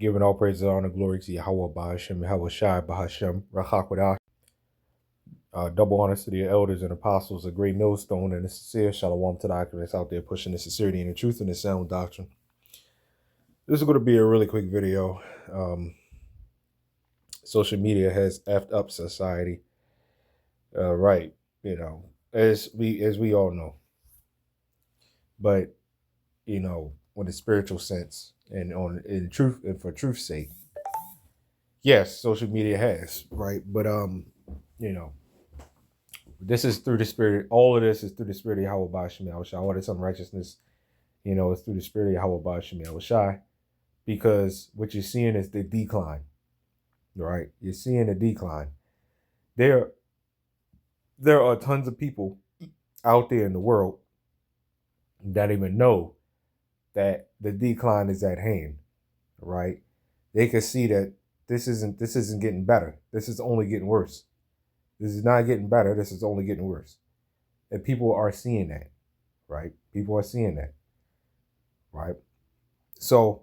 Giving all praise and honor, glory to YAHAWAH, BAHASHAM, YAHAWASHI, BAHASHAM, RAHAKWADAH. Double honors to the elders and apostles, a great millstone and a sincere shalom to the occupants out there pushing the sincerity and the truth and the sound doctrine. This is going to be a really quick video. Social media has effed up society, right? You know, as we all know. But with a spiritual sense and in truth and for truth's sake, yes, social media has, right? But this is through the spirit. All of this is through the spirit of Yahweh BAHASHAM YAHWASHI. All this unrighteousness, it's through the spirit of Yahweh BAHASHAM YAHWASHI. Because what you're seeing is the decline, right? You're seeing the decline. There are tons of people out there in the world that even know that the decline is at hand, right? They can see that this isn't getting better. This is only getting worse. This is not getting better. This is only getting worse. And people are seeing that, right? People are seeing that, right? So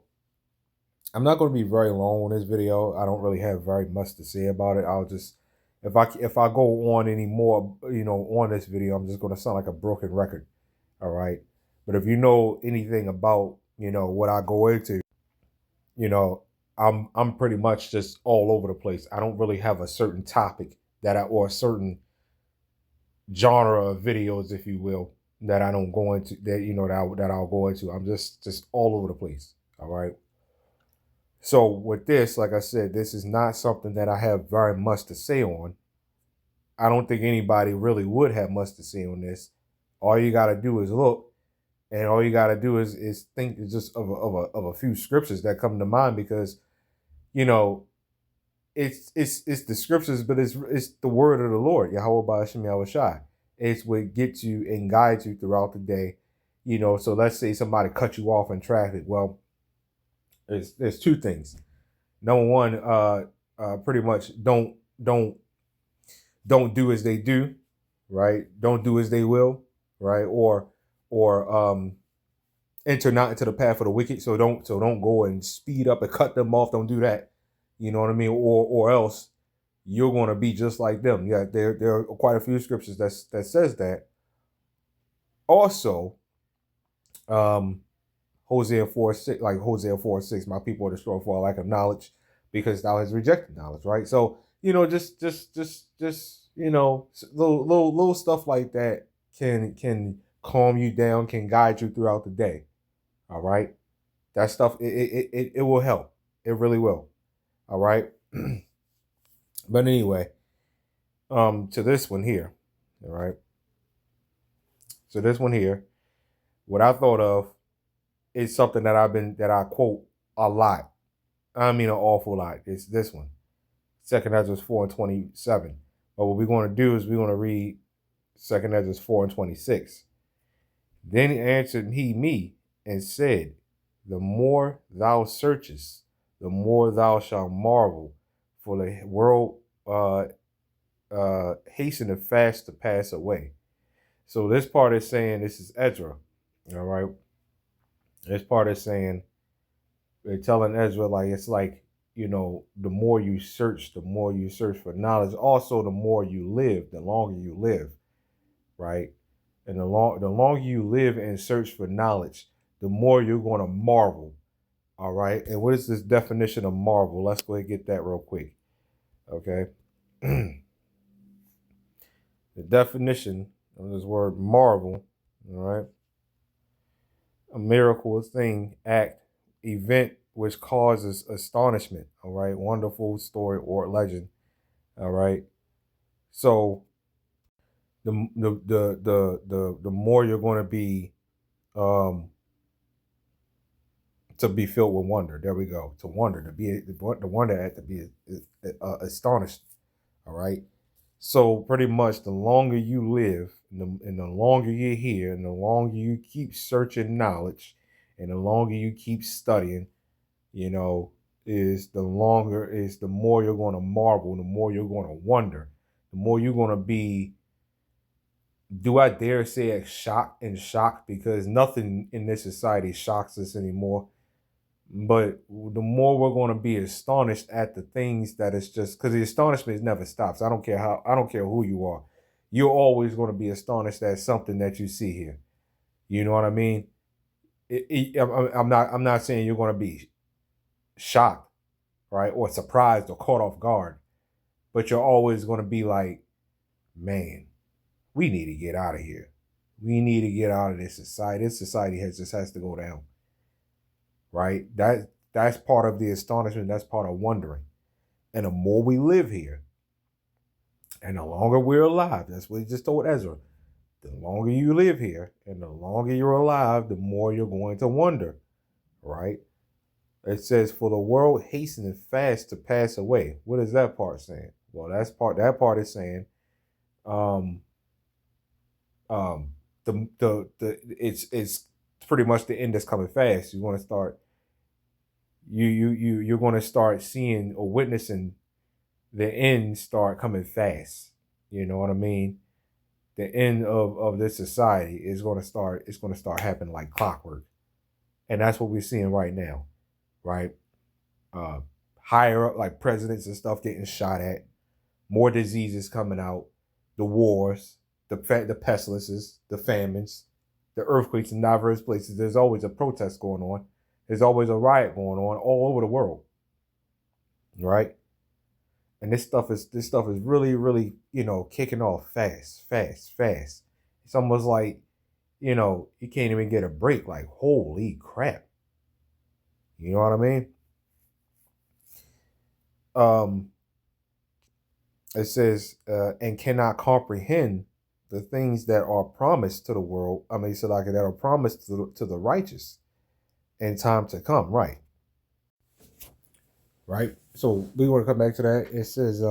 I'm not going to be very long on this video. I don't really have very much to say about it. I'll just, if I go on any more, on this video, I'm just going to sound like a broken record, all right? But if you know anything about, what I go into, I'm pretty much just all over the place. I don't really have a certain topic or a certain genre of videos, if you will, that I don't go into, that I'll go into. I'm just all over the place. All right. So with this, like I said, this is not something that I have very much to say on. I don't think anybody really would have much to say on this. All you got to do is look, and all you got to do is think just of a few scriptures that come to mind, because it's the scriptures, but it's the word of the Lord, Yahweh BAHASHAM YAHWASHI. It's what gets you and guides you throughout the day. So let's say somebody cut you off in traffic. Well, there's two things. Number one, pretty much don't do as they do, right? Don't do as they will, right? Or enter not into the path of the wicked. So don't go and speed up and cut them off. Don't do that. You know what I mean? Or else you're going to be just like them. Yeah, there are quite a few scriptures that says that. Also, Hosea 4:6, like Hosea 4:6, my people are destroyed for a lack of knowledge, because thou hast rejected knowledge, right? So, just little stuff like that can calm you down, can guide you throughout the day. All right. That stuff, it will help. It really will. All right. But anyway, to this one here. All right. So this one here, what I thought of is something that I quote a lot. I mean, an awful lot. It's this one. 2 Ezra 4:27. But what we're going to do is we're going to read 2 Ezra 4:26. Then answered he me and said, the more thou searchest, the more thou shalt marvel, for the world hasteneth fast to pass away. So this part is saying, this is Ezra, all right? This part is saying, they're telling Ezra, like, it's like, the more you search for knowledge. Also, the more you live, the longer you live, right? And the longer you live and search for knowledge, the more you're going to marvel. All right. And what is this definition of marvel? Let's go ahead and get that real quick. Okay. The definition of this word marvel, all right. A miracle, a thing, act, event which causes astonishment. All right. Wonderful story or legend. All right. So the more you're going to be to be filled with wonder. There we go. To wonder, to wonder at, to be astonished. All right. So pretty much the longer you live, and the longer you're here, and the longer you keep searching knowledge, and the longer you keep studying, is the more you're going to marvel, the more you're going to wonder, the more you're going to be, do I dare say, shocked, because nothing in this society shocks us anymore. But the more we're going to be astonished at the things that it's just because the astonishment never stops. I don't care who you are. You're always going to be astonished at something that you see here. You know what I mean? I'm not saying you're going to be shocked, right, or surprised or caught off guard, but you're always going to be like, man, we need to get out of here. We need to get out of this society. This society has to go down, right? That's part of the astonishment. That's part of wondering. And the more we live here, and the longer we're alive, that's what he just told Ezra. The longer you live here, and the longer you're alive, the more you're going to wonder, right? It says, "For the world hastening fast to pass away." What is that part saying? Well, that part is saying, um, it's pretty much the end that's coming fast. You're going to start you're going to start seeing or witnessing the end start coming fast. You know what I mean? The end of this society is going to start. It's going to start happening like clockwork, and that's what we're seeing right now, right? Uh, Higher up, like presidents and stuff getting shot at, more diseases coming out, the wars, the pestilences, the famines, the earthquakes in diverse places. There's always a protest going on. There's always a riot going on all over the world, right? And this stuff is really, really, kicking off fast, fast, fast. It's almost like, you can't even get a break. Like, holy crap. You know what I mean? It says, and cannot comprehend the things that are promised to the world. I mean, so like that are promised to the righteous in time to come. Right. Right. So we want to come back to that. It says,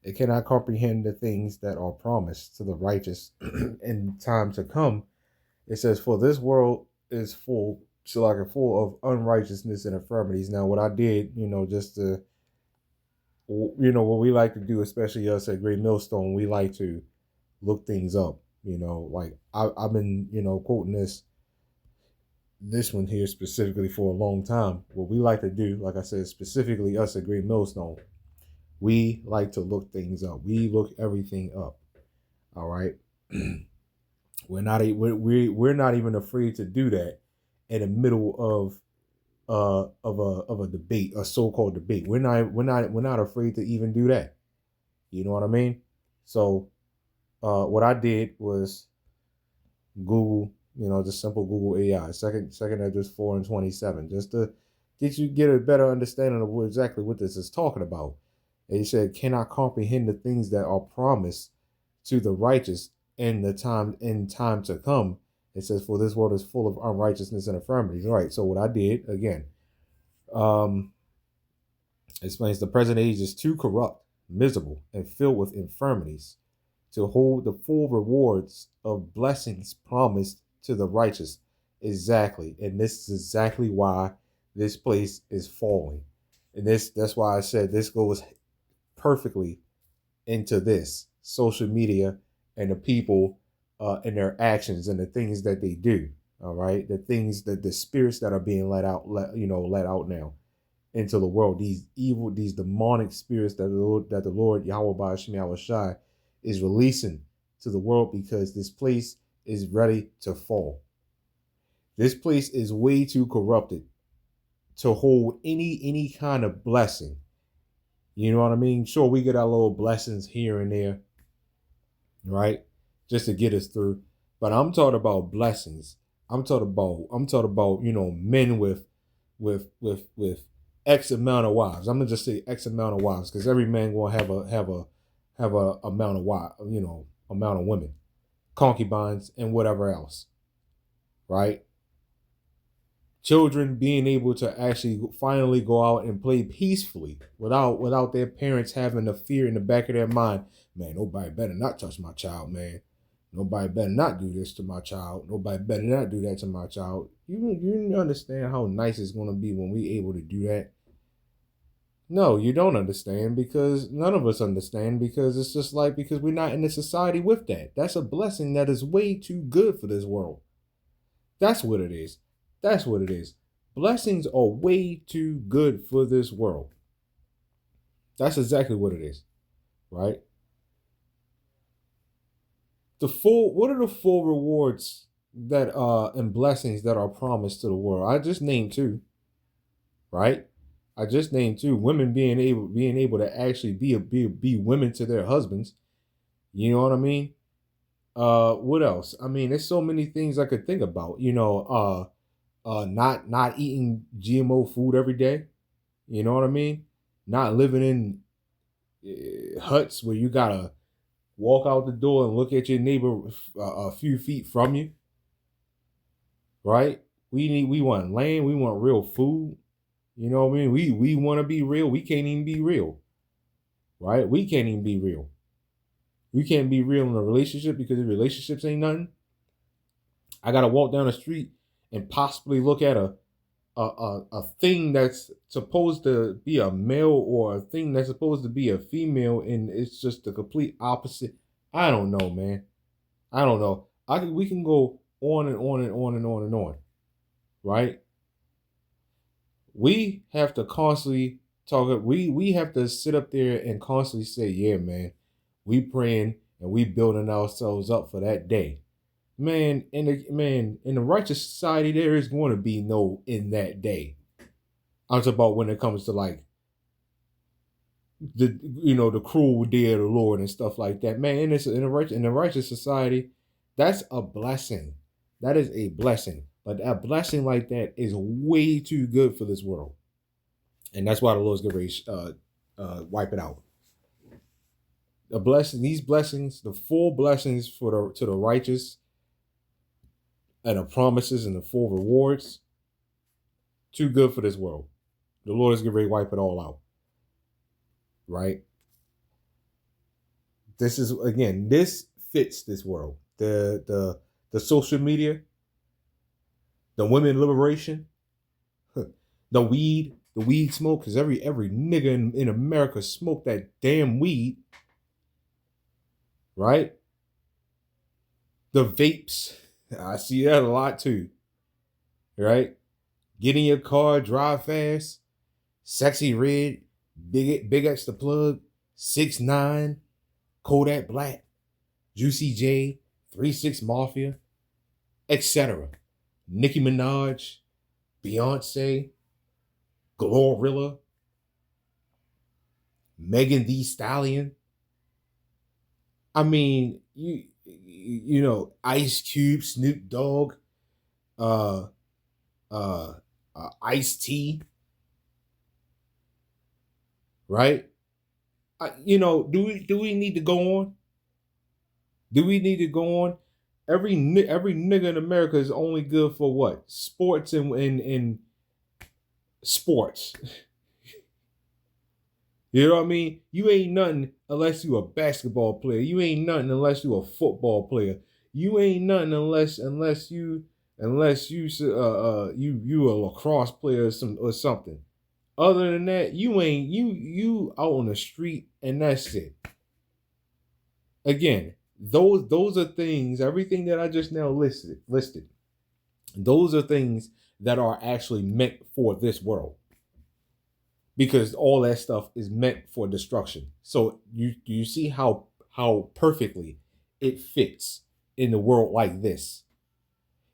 it cannot comprehend the things that are promised to the righteous in time to come. It says, for this world is full, so like full of unrighteousness and infirmities. Now, what I did, just to, what we like to do, especially us at Great Millstone, we like to look things up. Like I've been, quoting this one here specifically for a long time. What we like to do, like I said, specifically us at Great Millstone, we like to look things up. We look everything up. All right. We're not even afraid to do that in the middle of a debate, a so-called debate. We're not afraid to even do that. You know what I mean? So what I did was Google, just simple Google AI, second address 4 and 27, just to get a better understanding of exactly what this is talking about. And he said, cannot comprehend the things that are promised to the righteous in time to come. It says, for this world is full of unrighteousness and infirmities. All right. So what I did again, explains the present age is too corrupt, miserable, and filled with infirmities to hold the full rewards of blessings promised to the righteous. Exactly. And this is exactly why this place is falling. And that's why I said this goes perfectly into this social media and the people and their actions and the things that they do. All right. The things that the spirits that are being let out now into the world, these demonic spirits that the Lord Yahweh BAHASHAM YAHAWASHI is releasing to the world, because this place is ready to fall. This place is way too corrupted to hold any kind of blessing. You know what I mean? Sure, we get our little blessings here and there, right? Just to get us through. But I'm talking about blessings. I'm talking about, men with X amount of wives. I'm gonna just say X amount of wives, because every man gonna have a amount of wives, amount of women, concubines, and whatever else, right? Children being able to actually finally go out and play peacefully without their parents having the fear in the back of their mind. Man, nobody better not touch my child, man. Nobody better not do this to my child. Nobody better not do that to my child. You understand how nice it's going to be when we able to do that? No, you don't understand, because none of us understand, because it's just like, because we're not in a society with that. That's a blessing that is way too good for this world. That's what it is. That's what it is. Blessings are way too good for this world. That's exactly what it is, right? What are the full rewards that and blessings that are promised to the world? I just named two, right? I just named two. Women being able to actually be women to their husbands. You know what I mean? What else? I mean, there's so many things I could think about. Not eating GMO food every day. You know what I mean? Not living in huts where you gotta walk out the door and look at your neighbor a few feet from you. Right? We want land. We want real food. You know what I mean? We want to be real. We can't even be real. Right? We can't even be real. We can't be real in a relationship because the relationships ain't nothing. I gotta walk down the street and possibly look at a thing that's supposed to be a male or a thing that's supposed to be a female, and it's just the complete opposite. I don't know, man. I don't know. We can go on and on and on and on and on, right? We have to constantly talk. We have to sit up there and constantly say, "Yeah, man, we praying and we building ourselves up for that day." Man, in the righteous society, there is going to be no in that day. I'm talking about when it comes to like the cruel day of the Lord and stuff like that. Man, in a righteous society, that's a blessing. That is a blessing. But a blessing like that is way too good for this world, and that's why the Lord's going to wipe it out. These blessings, the full blessings to the righteous, and the promises and the full rewards, too good for this world. The Lord is going to wipe it all out. Right? This fits this world. The social media, the women liberation, the weed smoke, because every nigga in America smoke that damn weed. Right? The vapes. I see that a lot too. Right? Get in your car, drive fast, sexy red, big X the plug, 6ix9ine, Kodak Black, Juicy J, 3 6 Mafia, etc. Nicki Minaj, Beyonce, Glorilla, Megan Thee Stallion. I mean, you know, Ice Cube, Snoop Dogg, uh, Ice-T, right? Do we need to go on? Do we need to go on? Every nigga in America is only good for what? Sports and sports. You know what I mean? You ain't nothing unless you a basketball player. You ain't nothing unless you a football player. You ain't nothing unless you you a lacrosse player or something. Other than that, you out on the street and that's it. Again, those are things. Everything that I just now listed. Those are things that are actually meant for this world. Because all that stuff is meant for destruction. So you see how perfectly it fits in the world like this.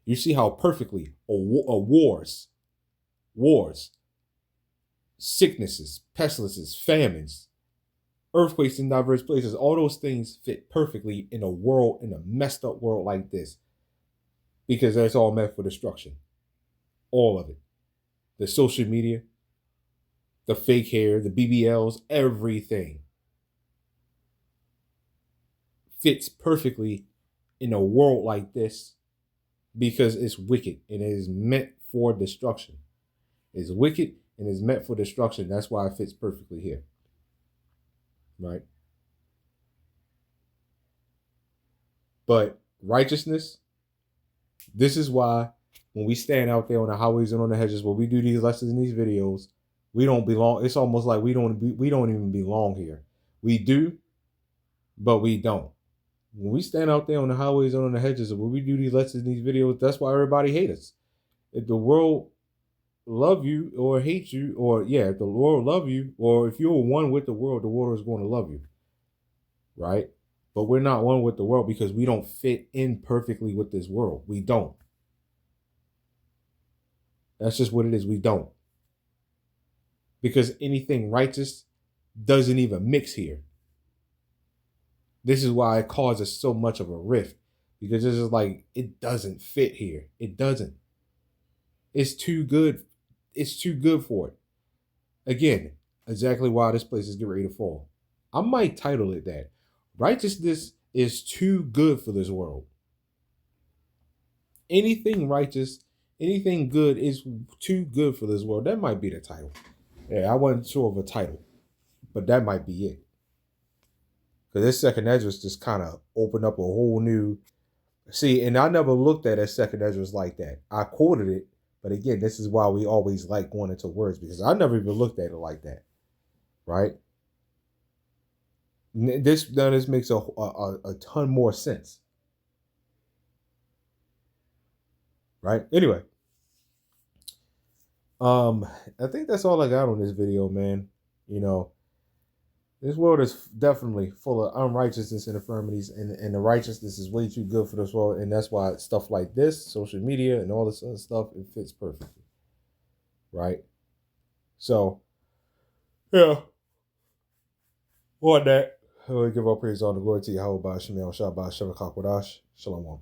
You see how perfectly wars, sicknesses, pestilences, famines, earthquakes in diverse places, all those things fit perfectly in a messed up world like this. Because that's all meant for destruction. All of it. The social media, the fake hair, the BBLs, everything fits perfectly in a world like this because it's wicked and it is meant for destruction. It's wicked and is meant for destruction. That's why it fits perfectly here. Right? But righteousness, this is why when we stand out there on the highways and on the hedges, when we do these lessons in these videos, we don't belong. It's almost like we don't even belong here. We do, but we don't. When we stand out there on the highways and on the hedges, and when we do these lessons in these videos, that's why everybody hates us. If the world love you or hate you, or yeah, if the world love you, or if you're one with the world is going to love you, right? But we're not one with the world because we don't fit in perfectly with this world. We don't. That's just what it is. We don't. Because anything righteous doesn't even mix here. This is why it causes so much of a rift. Because it's just like, it doesn't fit here. It doesn't. It's too good. It's too good for it. Again, exactly why this place is getting ready to fall. I might title it that. Righteousness is too good for this world. Anything righteous, anything good is too good for this world. That might be the title. Yeah, I wasn't sure of a title, but that might be it. Because this second Esdras just kind of opened up a whole new. See, and I never looked at a second Esdras like that. I quoted it, but again, this is why we always like going into words, because I never even looked at it like that, right? This makes a ton more sense, right? Anyway, I think that's all I got on this video, man. You know, this world is definitely full of unrighteousness and infirmities, and the righteousness is way too good for this world, and that's why stuff like this, social media, and all this other stuff, it fits perfectly, right? So, yeah, on that, I will give all praise, all the glory to Yahawah, BAHASHAM, Shabbat, Shabbat, Shalom.